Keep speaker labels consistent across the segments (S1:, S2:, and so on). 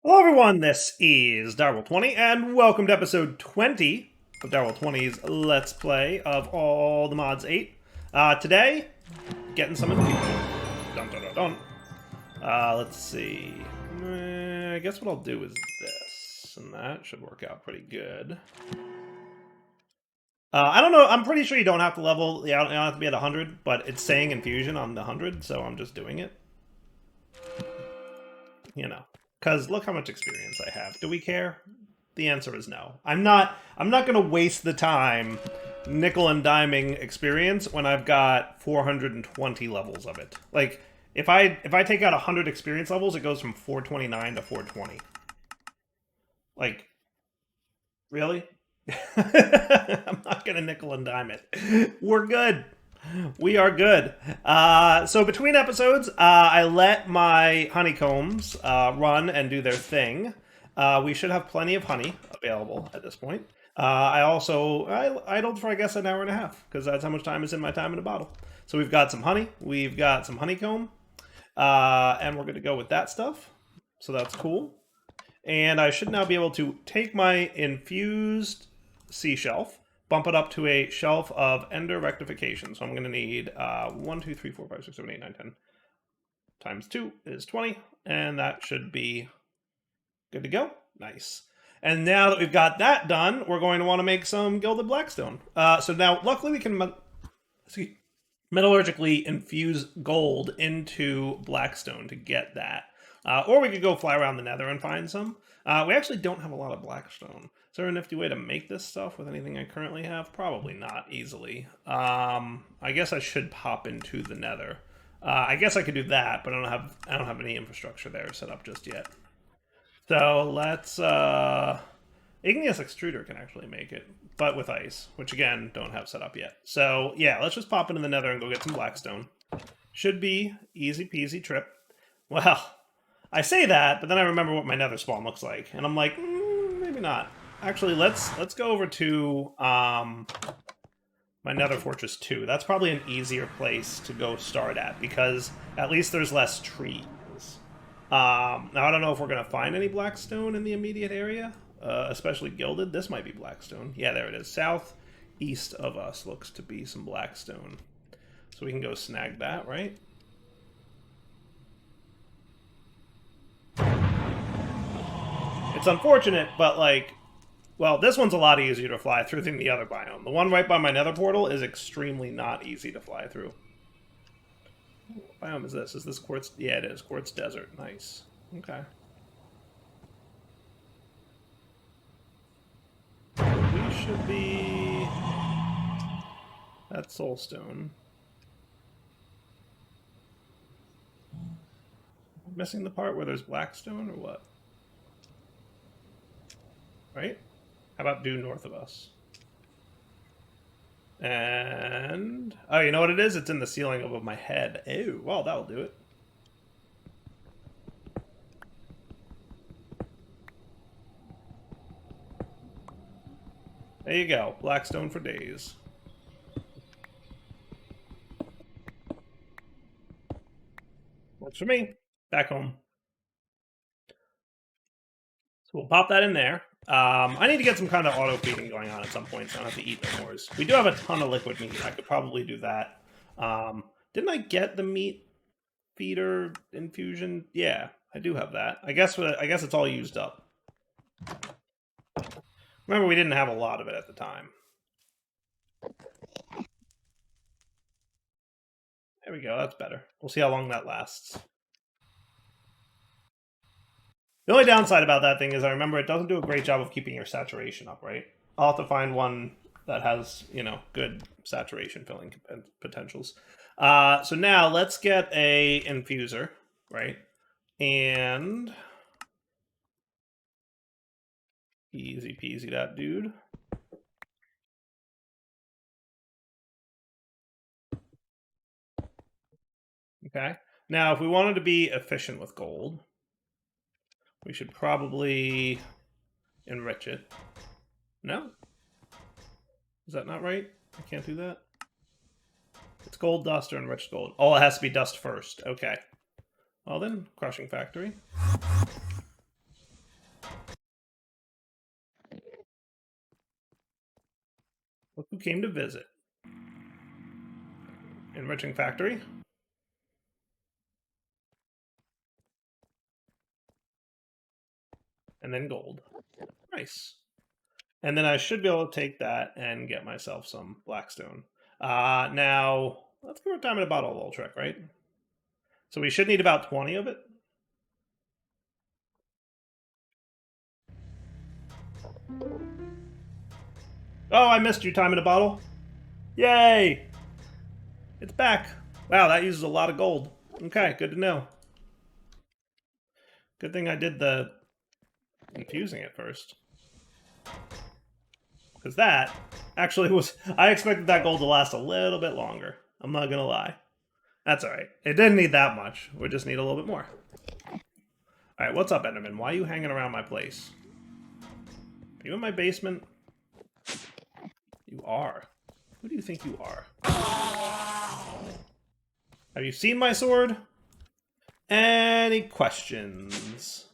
S1: Hello, everyone. This is Ep20, and welcome to episode 20 of Ep20's Let's Play of all the mods 8. Today, getting some infusion. Dun dun dun dun. Let's see. I guess what I'll do is this, and that should work out pretty good. I don't know. I'm pretty sure you don't have to level. Yeah, you don't have to be at 100, but it's saying infusion on the 100, so I'm just doing it. You know, because look how much experience I have. Do we care? The answer is no. I'm not going to waste the time nickel and diming experience when I've got 420 levels of it. Like if I take out 100 experience levels, it goes from 429 to 420. Like really? I'm not going to nickel and dime it. We're good. We are good. So between episodes, I let my honeycombs run and do their thing. We should have plenty of honey available at this point. I idled for, I guess, an hour and a half, because that's how much time is in my time in a bottle. So we've got some honey, we've got some honeycomb, and we're going to go with that stuff. So that's cool. And I should now be able to take my infused sea shelf, bump it up to a shelf of ender rectification. So I'm going to need 1, 2, 3, 4, 5, 6, 7, 8, 9, 10 times 2 is 20, and that should be good to go. Nice. And now that we've got that done, we're going to want to make some gilded blackstone. So now, luckily, we can metallurgically infuse gold into blackstone to get that. Or we could go fly around the nether and find some. We actually don't have a lot of blackstone. Is there a nifty way to make this stuff with anything I currently have? Probably not easily. I guess I should pop into the nether. I guess I could do that, but I don't have any infrastructure there set up just yet. So let's igneous extruder can actually make it, but with ice, which again don't have set up yet. So yeah, let's just pop into the nether and go get some blackstone. Should be easy peasy trip. Well, I say that, but then I remember what my nether spawn looks like, and I'm like, maybe not. Actually, let's go over to my nether fortress 2. That's probably an easier place to go start at, because at least there's less trees. Now, I don't know if we're going to find any blackstone in the immediate area, especially gilded. This might be blackstone. Yeah, there it is. Southeast of us looks to be some blackstone. So we can go snag that, right? It's unfortunate, but like, well, this one's a lot easier to fly through than the other biome. The one right by my nether portal is extremely not easy to fly through. What biome is this? Is this quartz? Yeah, it is. Quartz desert. Nice. Okay. We should be... That's soulstone. Missing the part where there's blackstone or what? Right? How about due north of us? And... Oh, you know what it is? It's in the ceiling above my head. Ew, well, that'll do it. There you go. Blackstone for days. Works for me. Back home. So we'll pop that in there. I need to get some kind of auto feeding going on at some point, so I don't have to eat no more. We do have a ton of liquid meat. I could probably do that. Didn't I get the meat feeder infusion? Yeah, I do have that. I guess it's all used up. Remember, we didn't have a lot of it at the time. There we go. That's better. We'll see how long that lasts. The only downside about that thing is I remember it doesn't do a great job of keeping your saturation up, right? I'll have to find one that has, good saturation filling potentials. So now let's get a infuser, right? And easy peasy that dude. Okay. Now, if we wanted to be efficient with gold, we should probably enrich it. No? Is that not right? I can't do that? It's gold, dust, or enriched gold. Oh, it has to be dust first. Okay. Well then, crushing factory. Look who came to visit. Enriching factory. And then gold. Nice. And then I should be able to take that and get myself some blackstone. Now, let's give our time in a bottle a little trick, right? So we should need about 20 of it. Oh, I missed you, time in a bottle. Yay! It's back. Wow, that uses a lot of gold. Okay, good to know. Good thing I did the infusing it first. Because that actually was... I expected that gold to last a little bit longer. I'm not gonna lie. That's alright. It didn't need that much. We just need a little bit more. Alright, what's up, Enderman? Why are you hanging around my place? Are you in my basement? You are. Who do you think you are? Have you seen my sword? Any questions?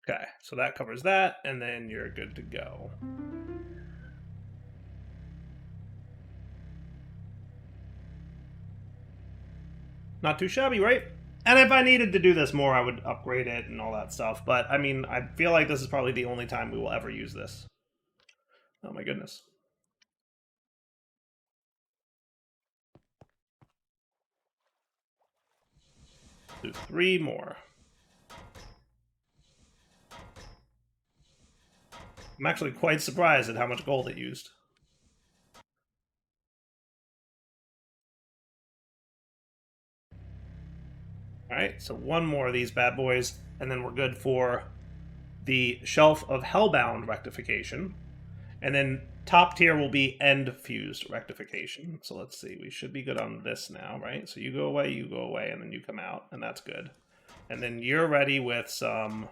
S1: Okay, so that covers that, and then you're good to go. Not too shabby, right? And if I needed to do this more, I would upgrade it and all that stuff. But, I mean, I feel like this is probably the only time we will ever use this. Oh my goodness. Do 3 more. I'm actually quite surprised at how much gold it used. Alright, so 1 more of these bad boys, and then we're good for the Shelf of Hellbound rectification. And then top tier will be end fused rectification. So let's see, we should be good on this now, right? So you go away, and then you come out, and that's good. And then you're ready with some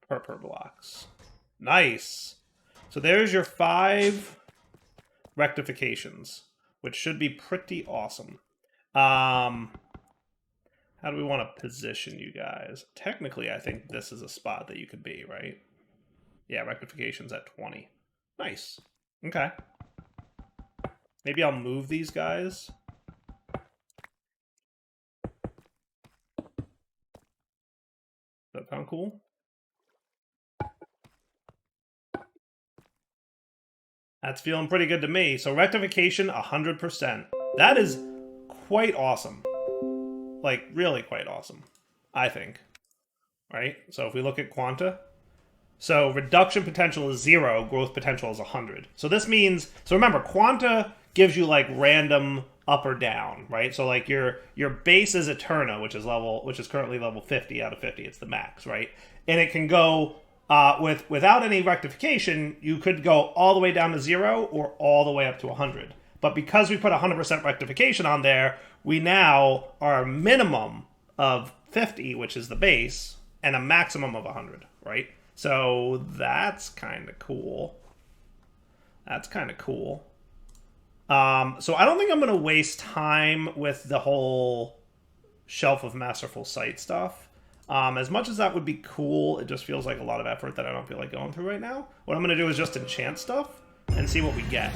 S1: purple blocks. Nice. So there's your 5 rectifications, which should be pretty awesome. How do we want to position you guys? Technically, I think this is a spot that you could be, right? Yeah, rectification's at 20. Nice. Okay. Maybe I'll move these guys. Does that sound cool? That's feeling pretty good to me. So rectification, 100%. That is quite awesome. Like, really quite awesome, I think. Right? So if we look at Quanta, so reduction potential is 0, growth potential is 100. So this means, so remember, Quanta gives you like random up or down, right? So like your base is Eterna, which is currently level 50 out of 50. It's the max, right? And it can go without any rectification, you could go all the way down to 0 or all the way up to 100. But because we put 100% rectification on there, we now are a minimum of 50, which is the base, and a maximum of 100, right? So that's kind of cool. That's kind of cool. So I don't think I'm going to waste time with the whole Shelf of Masterful Sight stuff. As much as that would be cool, it just feels like a lot of effort that I don't feel like going through right now. What I'm going to do is just enchant stuff and see what we get,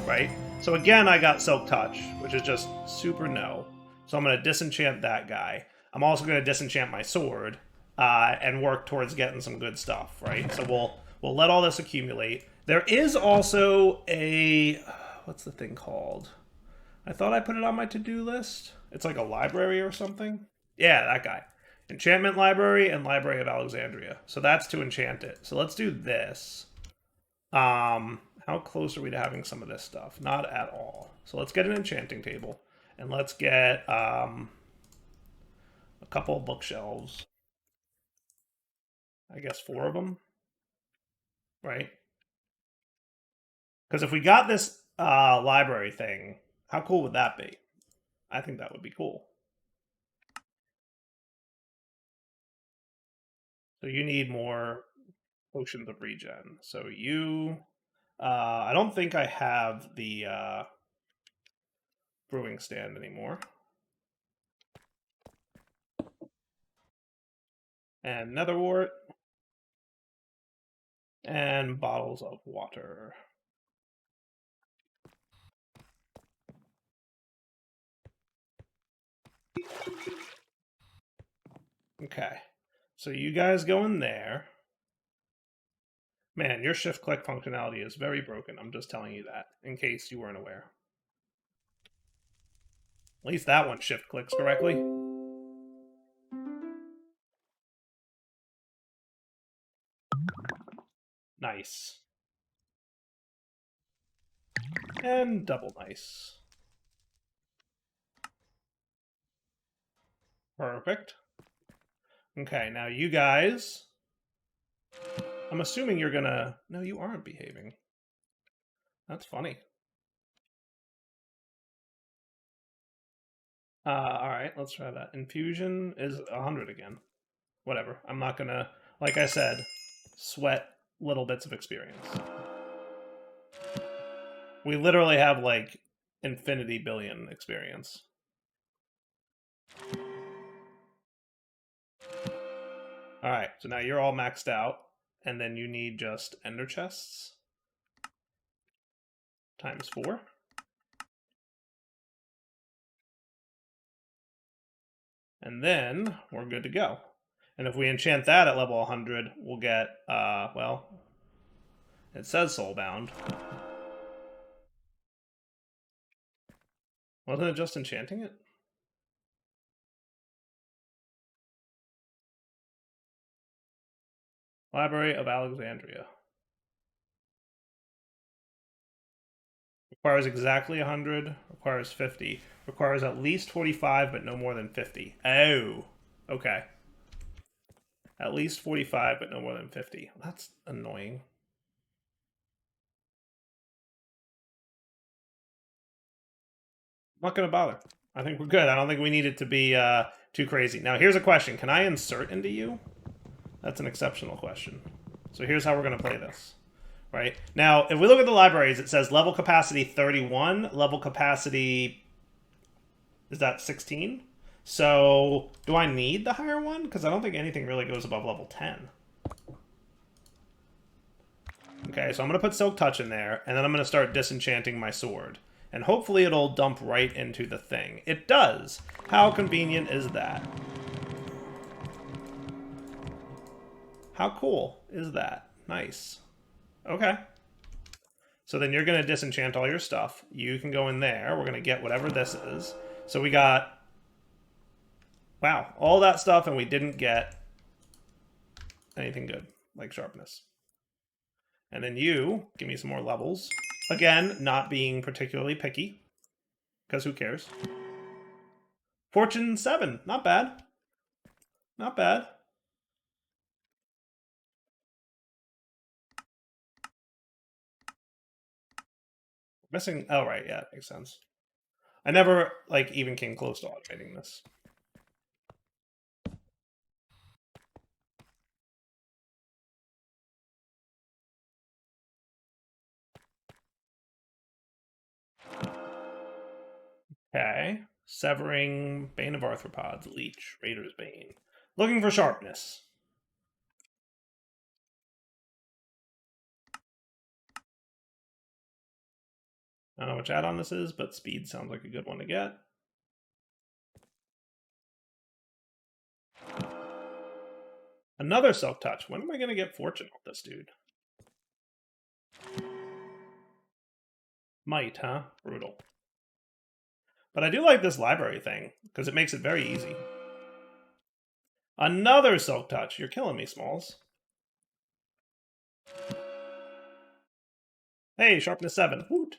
S1: right? So again, I got Silk Touch, which is just super no. So I'm going to disenchant that guy. I'm also going to disenchant my sword and work towards getting some good stuff, right? So we'll let all this accumulate. There is also a... what's the thing called? I thought I put it on my to-do list. It's like a library or something. Yeah, that guy. Enchantment Library and Library of Alexandria. So that's to enchant it. So let's do this. How close are we to having some of this stuff? Not at all. So let's get an enchanting table. And let's get a couple of bookshelves. I guess 4 of them. Right? Because if we got this library thing, how cool would that be? I think that would be cool. So you need more potions of regen. So you... I don't think I have the brewing stand anymore. And netherwort. And bottles of water. Okay. So you guys go in there. Man, your shift click functionality is very broken. I'm just telling you that, in case you weren't aware. At least that one shift clicks correctly. Nice. And double nice. Perfect. Okay, now you guys... I'm assuming you're gonna... No, you aren't behaving. That's funny. Alright, let's try that. Infusion is 100 again. Whatever. I'm not gonna, like I said, sweat little bits of experience. We literally have, like, infinity billion experience. Alright, so now you're all maxed out, and then you need just ender chests. Times 4. And then we're good to go. And if we enchant that at level 100, we'll get, well, it says soulbound. Wasn't it just enchanting it? Library of Alexandria. Requires exactly 100, requires 50. Requires at least 45, but no more than 50. Oh, okay. At least 45, but no more than 50. That's annoying. I'm not going to bother. I think we're good. I don't think we need it to be too crazy. Now, here's a question. Can I insert into you? That's an exceptional question. So here's how we're going to play this. Right? Now, if we look at the libraries, it says level capacity 31, level capacity... Is that 16? So, do I need the higher one? Because I don't think anything really goes above level 10. Okay, so I'm going to put Silk Touch in there, and then I'm going to start disenchanting my sword. And hopefully it'll dump right into the thing. It does! How convenient is that? How cool is that? Nice. Okay. So then you're going to disenchant all your stuff. You can go in there. We're going to get whatever this is. So we got... Wow, all that stuff, and we didn't get anything good, like sharpness. And then you, give me some more levels. Again, not being particularly picky, because who cares? Fortune 7, not bad. Not bad. Missing, oh right, yeah, it makes sense. I never, like, even came close to automating this. Okay. Severing, Bane of Arthropods, Leech, Raider's Bane. Looking for sharpness. I don't know which add-on this is, but speed sounds like a good one to get. Another Silk Touch. When am I going to get Fortune with this dude? Might, huh? Brutal. But I do like this library thing, because it makes it very easy. Another Silk Touch. You're killing me, Smalls. Hey, Sharpness 7. Woot.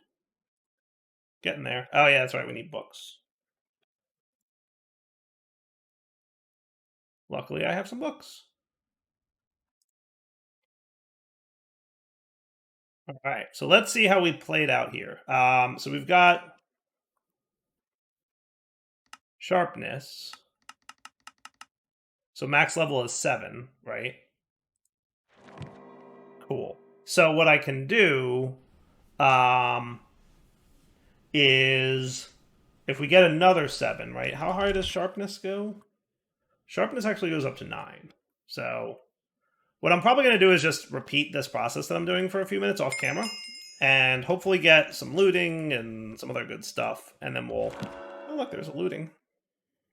S1: Getting there. Oh, yeah, that's right. We need books. Luckily, I have some books. All right, so let's see how we played out here. So we've got sharpness. So max level is 7, right? Cool. So what I can do is if we get another 7, right? How high does sharpness go? Sharpness actually goes up to 9. So What I'm probably going to do is just repeat this process that I'm doing for a few minutes off camera, and hopefully get some looting and some other good stuff, and then we'll... Oh, look, there's a looting.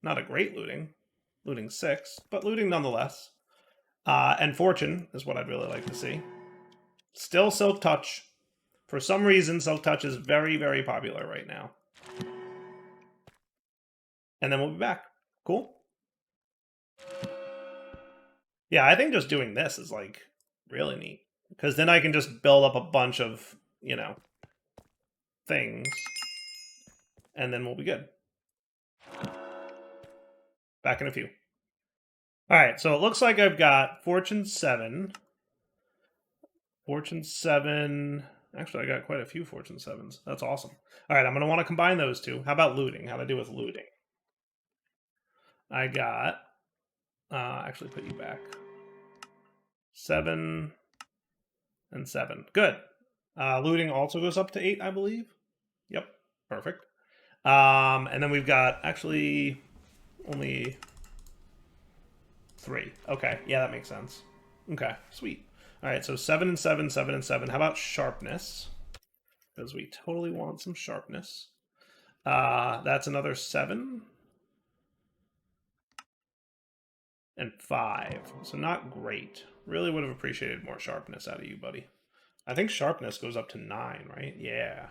S1: Not a great looting. Looting 6, but looting nonetheless. And fortune is what I'd really like to see. Still Silk Touch. For some reason, Silk Touch is very, very popular right now. And then we'll be back. Cool? Yeah, I think just doing this is, like, really neat. Because then I can just build up a bunch of, you know, things. And then we'll be good. Back in a few. Alright, so it looks like I've got Fortune 7. Fortune 7... Actually, I got quite a few Fortune 7s. That's awesome. Alright, I'm going to want to combine those two. How about looting? How do I do with looting? I got... actually, put you back. 7 and 7. Good. Looting also goes up to 8, I believe. Yep, perfect. And then we've got, actually, only 3. Okay, yeah, that makes sense. Okay, sweet. All right, so 7 and 7, 7 and 7. How about sharpness? Because we totally want some sharpness. That's another 7. And 5. So not great. Really would have appreciated more sharpness out of you, buddy. I think sharpness goes up to 9, right? Yeah.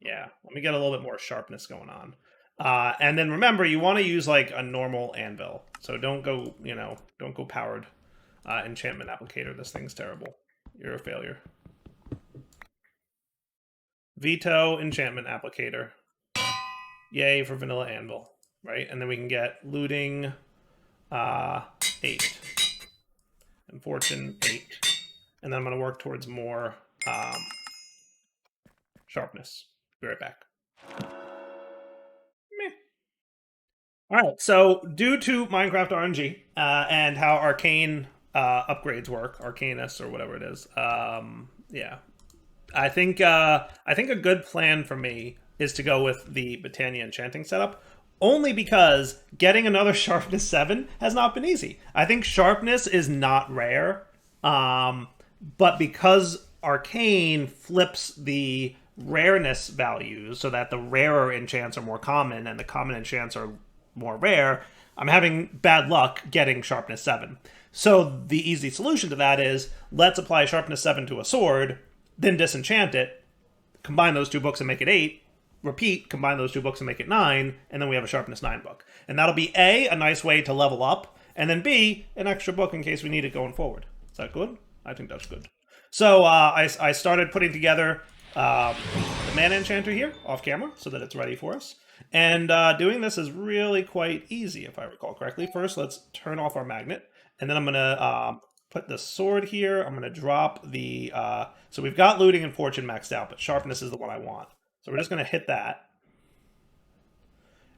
S1: Yeah. Let me get a little bit more sharpness going on. And then remember, you want to use like a normal anvil. So don't go, you know, don't go powered enchantment applicator. This thing's terrible. You're a failure. Veto enchantment applicator. Yay for vanilla anvil, right? And then we can get looting 8 and fortune 8. And then I'm going to work towards more sharpness. Be right back. Meh. All right, so due to Minecraft RNG and how arcane upgrades work, Arcanus or whatever it is, yeah, I think a good plan for me is to go with the Botania enchanting setup, only because getting another sharpness 7 has not been easy. I think sharpness is not rare, but because arcane flips the rareness values so that the rarer enchants are more common and the common enchants are more rare, I'm having bad luck getting sharpness 7. So the easy solution to that is, let's apply sharpness 7 to a sword, then disenchant it, combine those 2 books and make it 8, repeat, combine those 2 books and make it 9, and then we have a sharpness 9 book. And that'll be A, a nice way to level up, and then B, an extra book in case we need it going forward. Is that good? I think that's good. So I started putting together the mana enchanter here off camera so that it's ready for us. And doing this is really quite easy, if I recall correctly. First, let's turn off our magnet, and then I'm going to put the sword here. I'm going to drop the... so we've got looting and fortune maxed out, but sharpness is the one I want. So we're just going to hit that.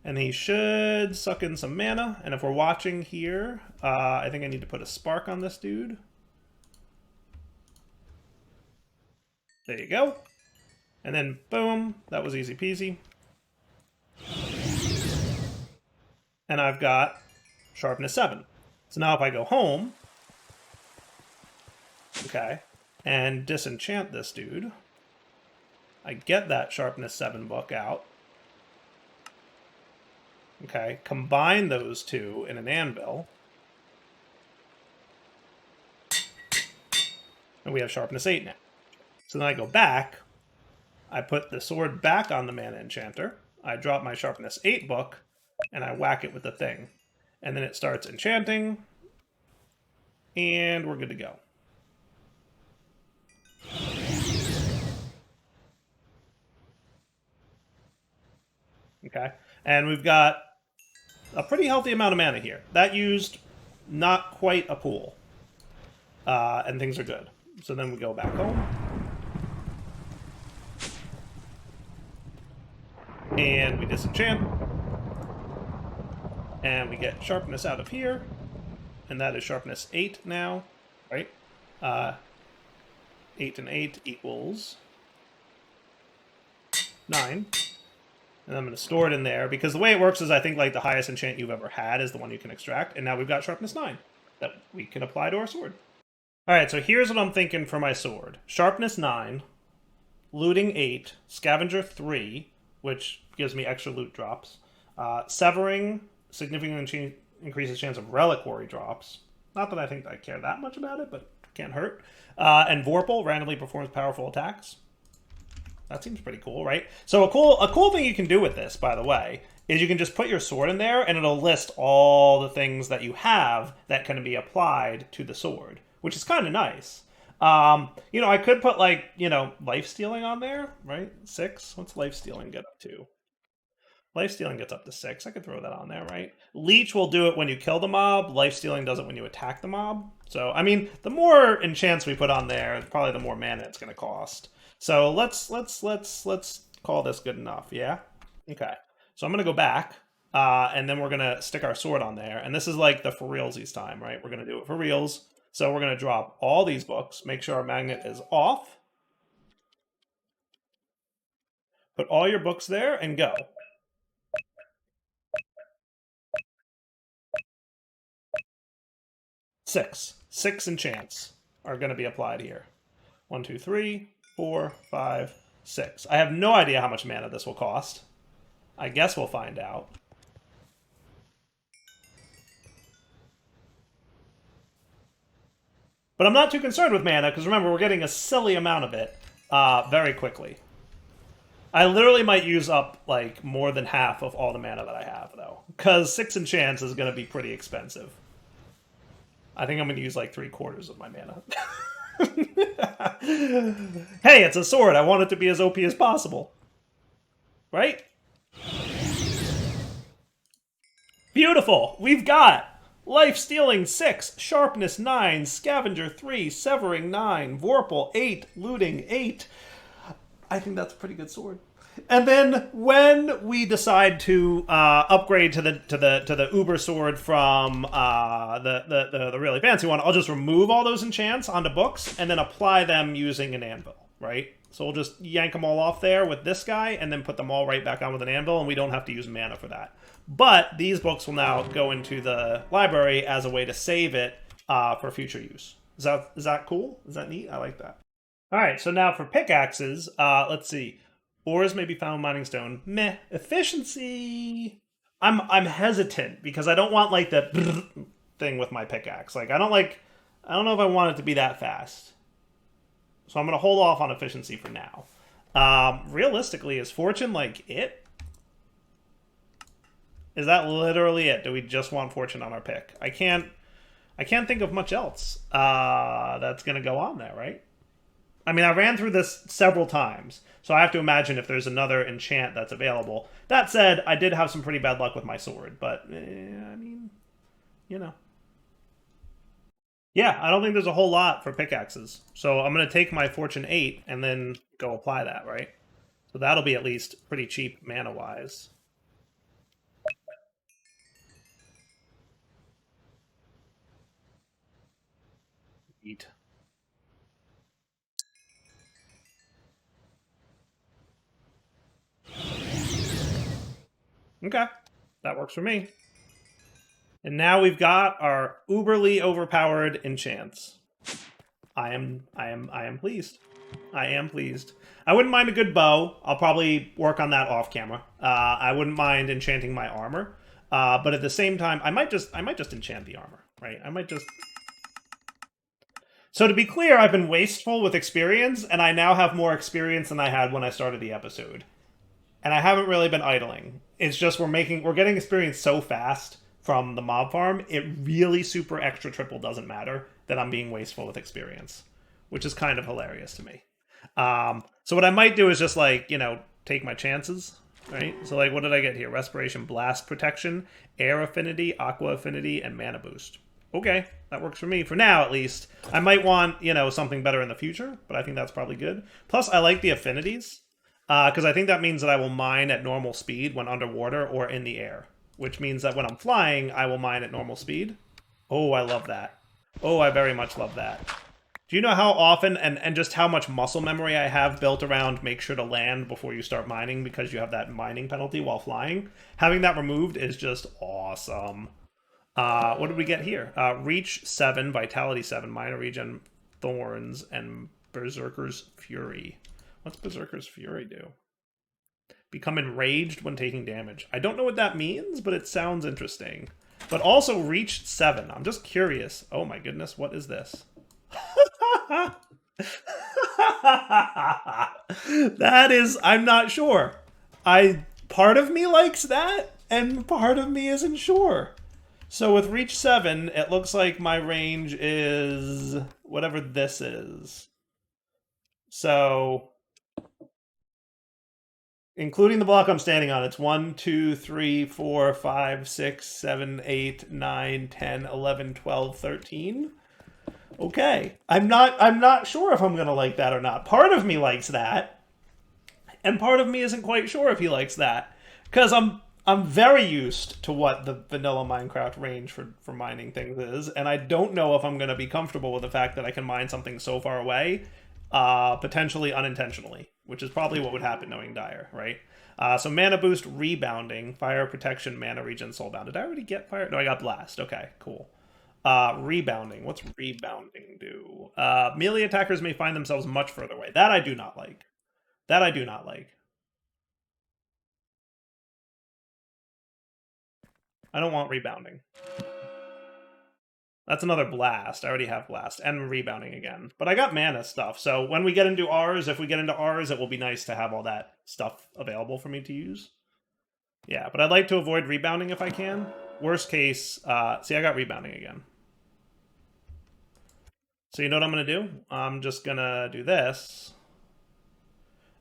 S1: And he should suck in some mana. And if we're watching here, I think I need to put a spark on this dude. There you go. And then, boom, that was easy peasy. And I've got sharpness 7. So now if I go home, okay, and disenchant this dude, I get that sharpness 7 book out. Okay, combine those 2 in an anvil. And we have sharpness 8 now. So then I go back, I put the sword back on the mana enchanter, I drop my sharpness 8 book, and I whack it with the thing. And then it starts enchanting, and we're good to go. Okay, and we've got a pretty healthy amount of mana here. That used not quite a pool, and things are good. So then we go back home. And we disenchant. And we get sharpness out of here. And that is sharpness 8 now, right? 8 and 8 equals 9. And I'm going to store it in there, because the way it works is I think like the highest enchant you've ever had is the one you can extract. And now we've got sharpness 9 that we can apply to our sword. All right, so here's what I'm thinking for my sword: sharpness 9, looting 8, scavenger 3, which gives me extra loot drops. Severing significantly increases chance of reliquary drops. Not that I think I care that much about it, but can't hurt. And Vorpal randomly performs powerful attacks. That seems pretty cool, right? So a cool thing you can do with this, by the way, is you can just put your sword in there and it'll list all the things that you have that can be applied to the sword, which is kind of nice. You know, I could put like, you know, life stealing on there, right? 6. What's life stealing get up to? Life stealing gets up to 6. I could throw that on there, right? Leech will do it when you kill the mob. Life stealing does it when you attack the mob. So, I mean, the more enchants we put on there, probably the more mana it's going to cost. So let's call this good enough. Yeah. Okay. So I'm going to go back, and then we're going to stick our sword on there. And this is like the for realsies time, right? We're going to do it for reals. So we're going to drop all these books. Make sure our magnet is off. Put all your books there and go. 6. 6 enchants are going to be applied here. 1, 2, 3, 4, 5, 6. I have no idea how much mana this will cost. I guess we'll find out. But I'm not too concerned with mana, because remember, we're getting a silly amount of it very quickly. I literally might use up, like, more than half of all the mana that I have, though. Because 6 enchants is going to be pretty expensive. I think I'm going to use, like, 3/4 of my mana. Hey, it's a sword. I want it to be as OP as possible. Right? Beautiful. We've got life stealing 6, sharpness 9, scavenger 3, severing 9, vorpal 8, looting 8. I think that's a pretty good sword. And then when we decide to upgrade to the Uber sword from the really fancy one, I'll just remove all those enchants onto books and then apply them using an anvil, right? So we'll just yank them all off there with this guy and then put them all right back on with an anvil, and we don't have to use mana for that. But these books will now go into the library as a way to save it for future use. Is that cool? Is that neat? I like that. All right, so now for pickaxes, let's see. Ores may be found mining stone. Meh. Efficiency. I'm hesitant because I don't want like the thing with my pickaxe. Like I don't know if I want it to be that fast. So I'm gonna hold off on efficiency for now. Realistically, is fortune like it? Is that literally it? Do we just want fortune on our pick? I can't think of much else that's gonna go on there, right? I mean, I ran through this several times, so I have to imagine if there's another enchant that's available. That said, I did have some pretty bad luck with my sword, but, I mean, you know. Yeah, I don't think there's a whole lot for pickaxes. So I'm going to take my Fortune 8 and then go apply that, right? So that'll be at least pretty cheap mana-wise. Eat. Okay, that works for me. And now we've got our uberly overpowered enchants. I am pleased. I am pleased. I wouldn't mind a good bow. I'll probably work on that off camera. I wouldn't mind enchanting my armor, but at the same time, I might just enchant the armor, right? I might just. So to be clear, I've been wasteful with experience, and I now have more experience than I had when I started the episode. And I haven't really been idling. It's just we're getting experience so fast from the mob farm, it really super extra triple doesn't matter that I'm being wasteful with experience, which is kind of hilarious to me. So what I might do is just like, you know, take my chances, right? So like, what did I get here? Respiration, blast protection, air affinity, aqua affinity, and mana boost. Okay, that works for me for now, at least. I might want, you know, something better in the future, but I think that's probably good. Plus, I like the affinities, because I think that means that I will mine at normal speed when underwater or in the air, which means that when I'm flying, I will mine at normal speed. Oh, I love that. Oh, I very much love that. Do you know how often and just how much muscle memory I have built around make sure to land before you start mining because you have that mining penalty while flying? Having that removed is just awesome. What did we get here? Reach 7, Vitality 7, Minor Regen Thorns, and Berserker's Fury. What's Berserker's Fury do? Become enraged when taking damage. I don't know what that means, but it sounds interesting. But also reached 7. I'm just curious. Oh my goodness, what is this? That is, I'm not sure. Part of me likes that, and part of me isn't sure. So with reach 7, it looks like my range is whatever this is. So including the block I'm standing on, it's 1, 2, 3, 4, 5, 6, 7, 8, 9, 10, 11, 12, 13. Okay. I'm not sure if I'm gonna like that or not. Part of me likes that, and part of me isn't quite sure if he likes that. Because I'm very used to what the vanilla Minecraft range for mining things is, and I don't know if I'm gonna be comfortable with the fact that I can mine something so far away, potentially unintentionally, which is probably what would happen knowing Dire, right? So mana boost, rebounding, fire protection, mana regen, soulbound. Did I already get fire? No, I got blast. Okay, cool. Rebounding. What's rebounding do? Melee attackers may find themselves much further away. That I do not like. That I do not like. I don't want rebounding. That's another blast. I already have blast and rebounding again. But I got mana stuff. So when we get into ours, if we get into ours, it will be nice to have all that stuff available for me to use. Yeah, but I'd like to avoid rebounding if I can. Worst case, see, I got rebounding again. So you know what I'm going to do? I'm just going to do this.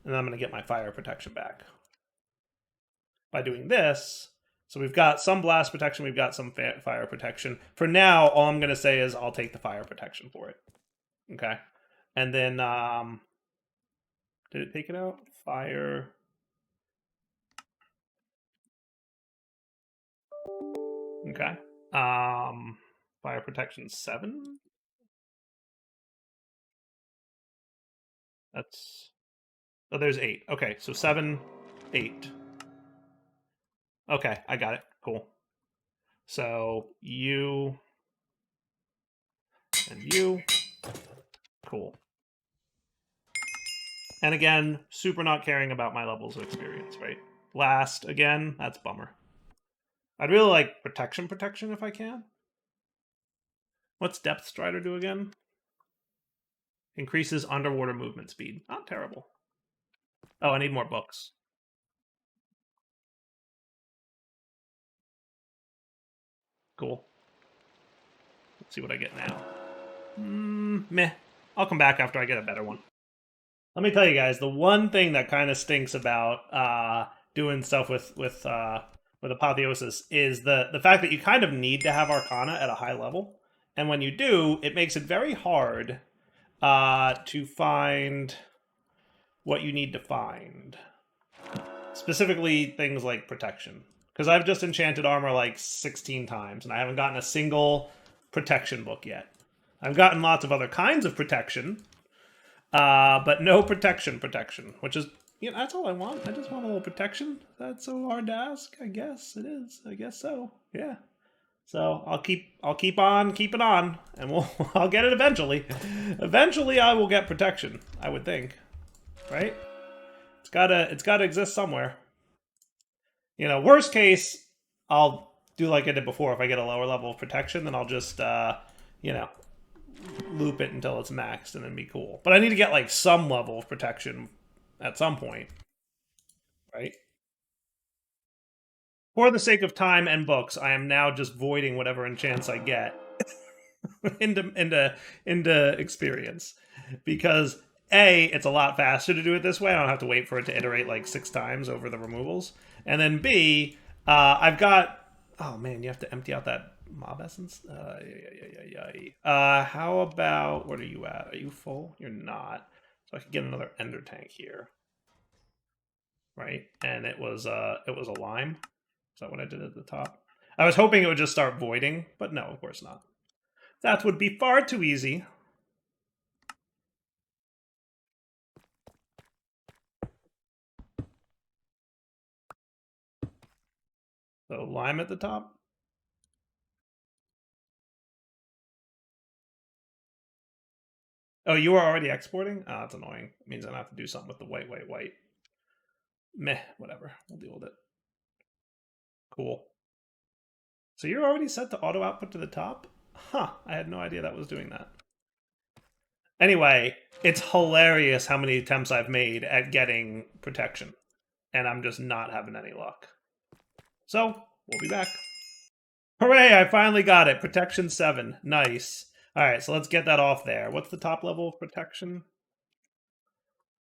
S1: And then I'm going to get my fire protection back. By doing this, so we've got some blast protection, we've got some fire protection. For now, all I'm going to say is I'll take the fire protection for it. Okay. And then, did it take it out? Fire. Okay. Fire protection 7. That's, oh, there's 8. Okay, so 7, 8. Okay, I got it. Cool. So you and you. Cool. And again, super not caring about my levels of experience, right? Last, again, that's bummer. I'd really like protection if I can. What's Depth Strider do again? Increases underwater movement speed. Not terrible. Oh, I need more books. Cool. Let's see what I get now. Meh. I'll come back after I get a better one. Let me tell you guys, the one thing that kind of stinks about doing stuff with Apotheosis is the fact that you kind of need to have Arcana at a high level, and when you do, it makes it very hard to find what you need to find. Specifically, things like protection. Because I've just enchanted armor like 16 times, and I haven't gotten a single protection book yet. I've gotten lots of other kinds of protection, but no protection, which is, you know, that's all I want. I just want a little protection. That's so hard to ask. I guess it is. I guess so. Yeah. So I'll keep on keeping on, and I'll get it eventually. Eventually, I will get protection. I would think, right? It's gotta exist somewhere. You know, worst case, I'll do like I did before. If I get a lower level of protection, then I'll just you know, loop it until it's maxed and then be cool. But I need to get like some level of protection at some point, right? For the sake of time and books, I am now just voiding whatever enchants I get into experience, because A, it's a lot faster to do it this way. I don't have to wait for it to iterate like 6 times over the removals, and then B, I've got, oh man, you have to empty out that mob essence. How about, what are you at? Are you full? You're not. So I could get another ender tank here, right? And it was a lime. Is that what I did at the top? I was hoping it would just start voiding, but no, of course not. That would be far too easy. So lime at the top. Oh, you are already exporting? Oh, that's annoying. It means I have to do something with the white, white, white. Meh, whatever. We'll deal with it. Cool. So you're already set to auto output to the top? Huh, I had no idea that was doing that. Anyway, it's hilarious how many attempts I've made at getting protection. And I'm just not having any luck. So, we'll be back. Hooray, I finally got it. Protection 7. Nice. Alright, so let's get that off there. What's the top level of protection?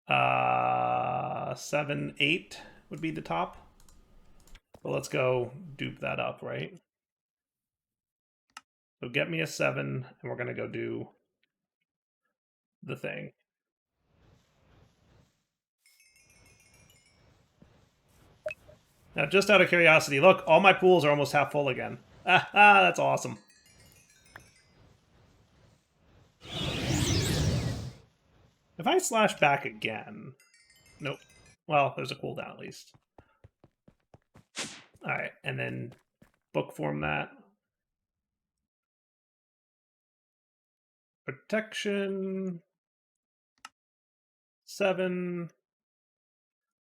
S1: 7, 8 would be the top. Well, let's go dupe that up, right? So get me a 7, and we're going to go do the thing. Now, just out of curiosity, look, all my pools are almost half full again. Ah, that's awesome. If I slash back again... Nope. Well, there's a cooldown at least. Alright, and then book form that. Protection... 7...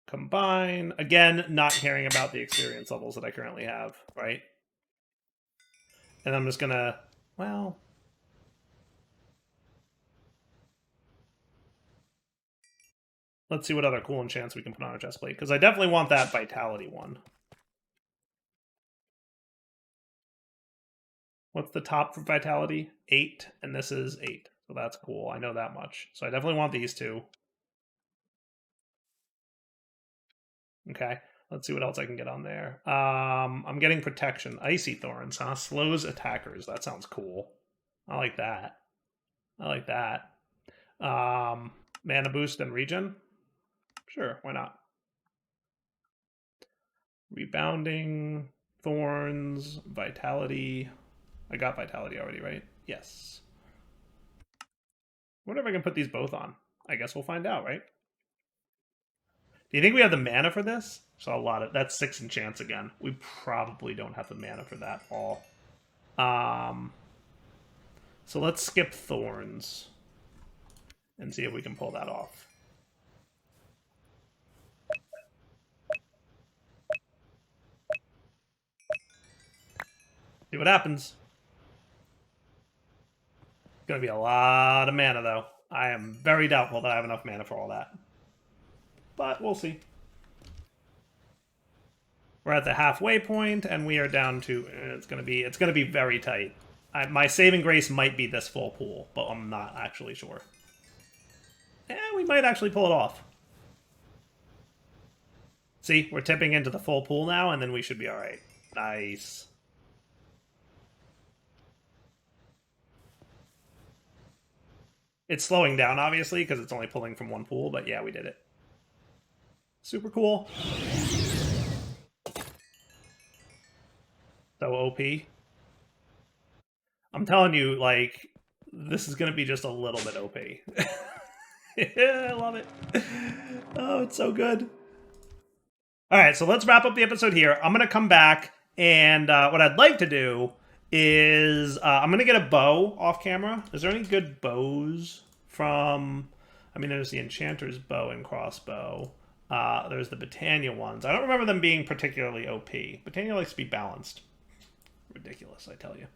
S1: Combine. Again, not caring about the experience levels that I currently have, right? And I'm just gonna... Well... Let's see what other cool enchants we can put on our chest plate, because I definitely want that Vitality one. What's the top for Vitality? 8, and this is 8. So that's cool. I know that much. So I definitely want these two. Okay, let's see what else I can get on there. I'm getting Protection. Icy Thorns, huh? Slows attackers. That sounds cool. I like that. I like that. Mana boost and regen? Sure, why not? Rebounding, Thorns, Vitality. I got Vitality already, right? Yes. I wonder if I can put these both on. I guess we'll find out, right? Do you think we have the mana for this? So a lot of... That's 6 enchants again. We probably don't have the mana for that all. So let's skip Thorns and see if we can pull that off. See what happens. It's going to be a lot of mana, though. I am very doubtful that I have enough mana for all that. But we'll see. We're at the halfway point, and we are down to... It's going to be very tight. My saving grace might be this full pool, but I'm not actually sure. We might actually pull it off. See, we're tipping into the full pool now, and then we should be alright. Nice. It's slowing down, obviously, because it's only pulling from one pool, but yeah, we did it. Super cool. So OP. I'm telling you, like, this is going to be just a little bit OP. Yeah, I love it. Oh, it's so good. All right, so let's wrap up the episode here. I'm going to come back, and what I'd like to do is I'm going to get a bow off camera. Is there any good bows from... I mean, there's the Enchanter's bow and crossbow. There's the Britannia ones. I don't remember them being particularly OP. Britannia likes to be balanced. Ridiculous, I tell you.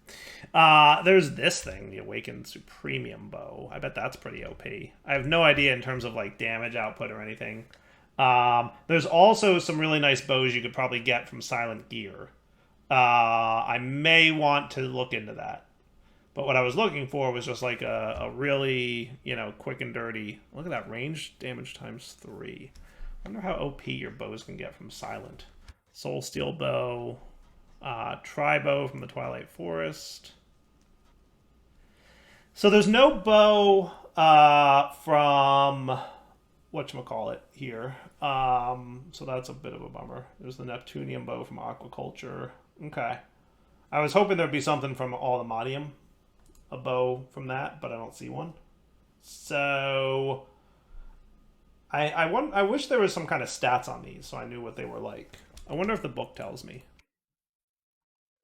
S1: There's this thing, the Awakened Supremium bow. I bet that's pretty OP. I have no idea in terms of like damage output or anything. There's also some really nice bows you could probably get from Silent Gear. I may want to look into that. But what I was looking for was just like a really, you know, quick and dirty... Look at that, range damage times 3. I wonder how OP your bows can get from Silent. Soul Steel bow... Tri-bow from the Twilight Forest. So there's no bow from whatchamacallit here. So that's a bit of a bummer. There's the Neptunium bow from Aquaculture. Okay. I was hoping there'd be something from All the Modium. A bow from that, but I don't see one. So I wish there was some kind of stats on these so I knew what they were like. I wonder if the book tells me.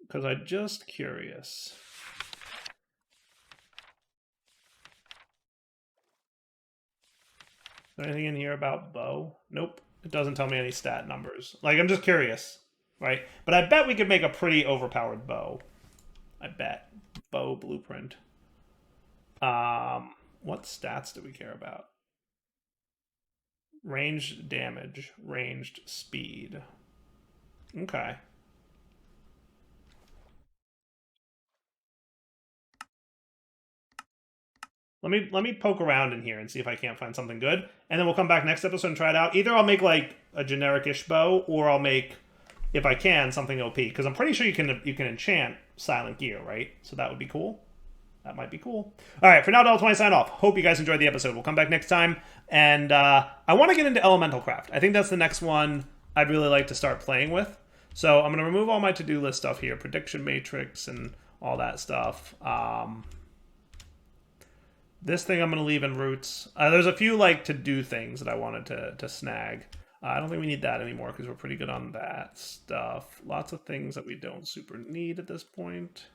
S1: Because I'm just curious. there anything in here about bow? Nope. It doesn't tell me any stat numbers. Like, I'm just curious, right? But I bet we could make a pretty overpowered bow. I bet. Bow blueprint. What stats do we care about? Ranged damage, ranged speed. Okay. Let me poke around in here and see if I can't find something good, and then we'll come back next episode and try it out. Either I'll make like a generic-ish bow, or I'll make, if I can, something OP. Because I'm pretty sure you can enchant silent gear, right? So that would be cool. That might be cool. All right, for now, Ep20 sign off. Hope you guys enjoyed the episode. We'll come back next time, and I want to get into elemental craft. I think that's the next one I'd really like to start playing with. So I'm going to remove all my to-do list stuff here, prediction matrix and all that stuff. This thing I'm going to leave in roots. There's a few like to-do things that I wanted to snag. I don't think we need that anymore because we're pretty good on that stuff. Lots of things that we don't super need at this point.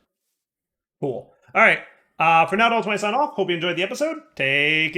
S1: Cool. All right. For now, Ep20 sign off. Hope you enjoyed the episode. Take it easy.